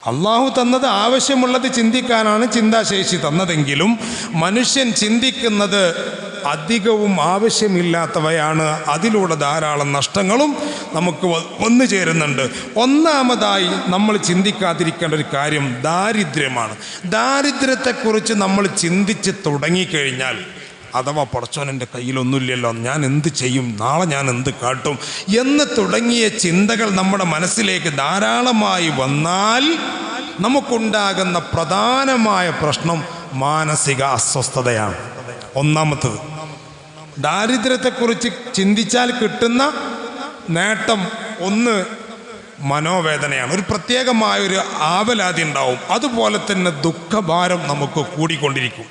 അള്ളാഹു തന്നത് ആവശ്യമുള്ളത് ചിന്തിക്കാനാണ് ചിന്താശേഷി തന്നതെങ്കിലും മനുഷ്യൻ ചിന്തിക്കുന്നത് അധികവും ആവശ്യമില്ലാത്തവയാണ്. അതിലൂടെ ധാരാളം നഷ്ടങ്ങളും നമുക്ക് വന്നു ചേരുന്നുണ്ട്. ഒന്നാമതായി നമ്മൾ ചിന്തിക്കാതിരിക്കേണ്ട ഒരു കാര്യം ദാരിദ്ര്യമാണ്. ദാരിദ്ര്യത്തെക്കുറിച്ച് നമ്മൾ ചിന്തിച്ച് തുടങ്ങിക്കഴിഞ്ഞാൽ, അഥവാ പടച്ചോൻ എൻ്റെ കയ്യിലൊന്നുമില്ലല്ലോ, ഞാൻ എന്ത് ചെയ്യും, നാളെ ഞാൻ എന്ത് കാട്ടും എന്ന് തുടങ്ങിയ ചിന്തകൾ നമ്മുടെ മനസ്സിലേക്ക് ധാരാളമായി വന്നാൽ നമുക്കുണ്ടാകുന്ന പ്രധാനമായ പ്രശ്നം മാനസിക അസ്വസ്ഥതയാണ്. ഒന്നാമത്തത്, ദാരിദ്ര്യത്തെക്കുറിച്ച് ചിന്തിച്ചാൽ കിട്ടുന്ന നേട്ടം ഒന്ന് മനോവേദനയാണ്. ഒരു പ്രത്യേകമായൊരു ആവലാതി ഉണ്ടാവും. അതുപോലെ തന്നെ ദുഃഖഭാരം നമുക്ക് കൂടിക്കൊണ്ടിരിക്കും,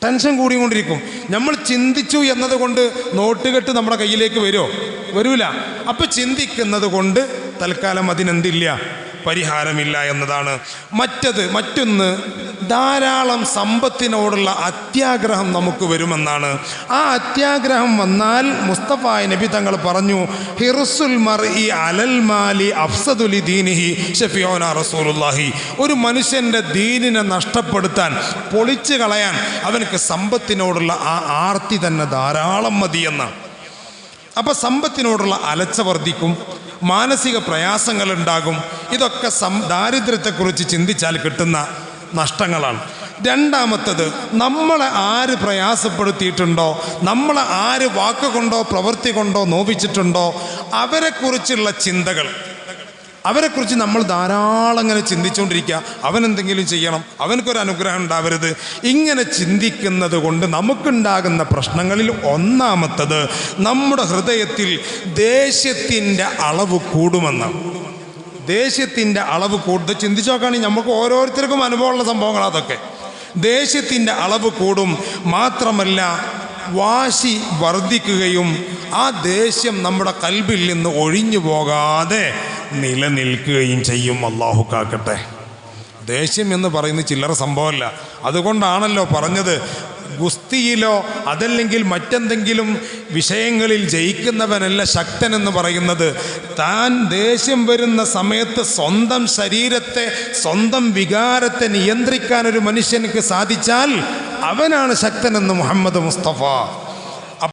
ടെൻഷൻ കൂടിക്കൊണ്ടിരിക്കും. നമ്മൾ ചിന്തിച്ചു എന്നതുകൊണ്ട് നോട്ടുകെട്ട് നമ്മുടെ കയ്യിലേക്ക് വരൂല. അപ്പം ചിന്തിക്കുന്നത് കൊണ്ട് തൽക്കാലം അതിനെന്തില്ല, പരിഹാരമില്ല എന്നതാണ്. മറ്റൊന്ന് ധാരാളം സമ്പത്തിനോടുള്ള അത്യാഗ്രഹം നമുക്ക് വരുമെന്നാണ്. ആ അത്യാഗ്രഹം വന്നാൽ മുസ്തഫ നബി തങ്ങൾ പറഞ്ഞു, ഹിർസുൽ മർഇ അലൽ മാലി അഫ്സദു ലിദീനിഹി ശഫീഉനാ റസൂലുള്ളാഹി. ഒരു മനുഷ്യൻ്റെ ദീനിനെ നഷ്ടപ്പെടുത്താൻ, പൊളിച്ചു കളയാൻ അവനക്ക് സമ്പത്തിനോടുള്ള ആ ആർത്തി തന്നെ ധാരാളം മതിയെന്നാണ്. അപ്പം സമ്പത്തിനോടുള്ള അലച്ച വർദ്ധിക്കും, മാനസിക പ്രയാസങ്ങളുണ്ടാകും. ഇതൊക്കെ ദാരിദ്ര്യത്തെക്കുറിച്ച് ചിന്തിച്ചാൽ കിട്ടുന്ന നഷ്ടങ്ങളാണ്. രണ്ടാമത്തത്, നമ്മളെ ആര് പ്രയാസപ്പെടുത്തിയിട്ടുണ്ടോ, നമ്മളെ ആര് വാക്കുകൊണ്ടോ പ്രവൃത്തി കൊണ്ടോ നോവിച്ചിട്ടുണ്ടോ അവരെക്കുറിച്ചുള്ള ചിന്തകൾ, അവരെക്കുറിച്ച് നമ്മൾ ധാരാളം ഇങ്ങനെ ചിന്തിച്ചുകൊണ്ടിരിക്കുക. അവനെന്തെങ്കിലും ചെയ്യണം, അവനക്കൊരു അനുഗ്രഹം ഉണ്ടാവരുത്. ഇങ്ങനെ ചിന്തിക്കുന്നത് കൊണ്ട് നമുക്കുണ്ടാകുന്ന പ്രശ്നങ്ങളിൽ ഒന്നാമത്തത്, നമ്മുടെ ഹൃദയത്തിൽ ദേഷ്യത്തിൻ്റെ അളവ് കൂടുമെന്നാണ്. ദേഷ്യത്തിൻ്റെ അളവ് കൂടുതൽ ചിന്തിച്ചു നോക്കുകയാണെങ്കിൽ നമുക്ക് ഓരോരുത്തർക്കും അനുഭവമുള്ള സംഭവങ്ങൾ അതൊക്കെ. ദേഷ്യത്തിൻ്റെ അളവ് കൂടും. മാത്രമല്ല വാശി വർദ്ധിക്കുകയും ആ ദേഷ്യം നമ്മുടെ കൽബിൽ നിന്ന് ഒഴിഞ്ഞു പോകാതെ നിലനിൽക്കുകയും ചെയ്യും. അല്ലാഹു കാക്കട്ടെ. ദേഷ്യം എന്ന് പറയുന്നത് ചില്ലറ സംഭവമല്ല. അതുകൊണ്ടാണല്ലോ പറഞ്ഞത്, ഗുസ്തിയിലോ അതല്ലെങ്കിൽ മറ്റെന്തെങ്കിലും വിഷയങ്ങളിൽ ജയിക്കുന്നവനല്ല ശക്തൻ എന്ന് പറയുന്നത്. താൻ ദേഷ്യം വരുന്ന സമയത്ത് സ്വന്തം ശരീരത്തെ, സ്വന്തം വികാരത്തെ നിയന്ത്രിക്കാൻ ഒരു മനുഷ്യനക്ക് സാധിച്ചാൽ അവനാണ് ശക്തനെന്ന് മുഹമ്മദ് മുസ്തഫ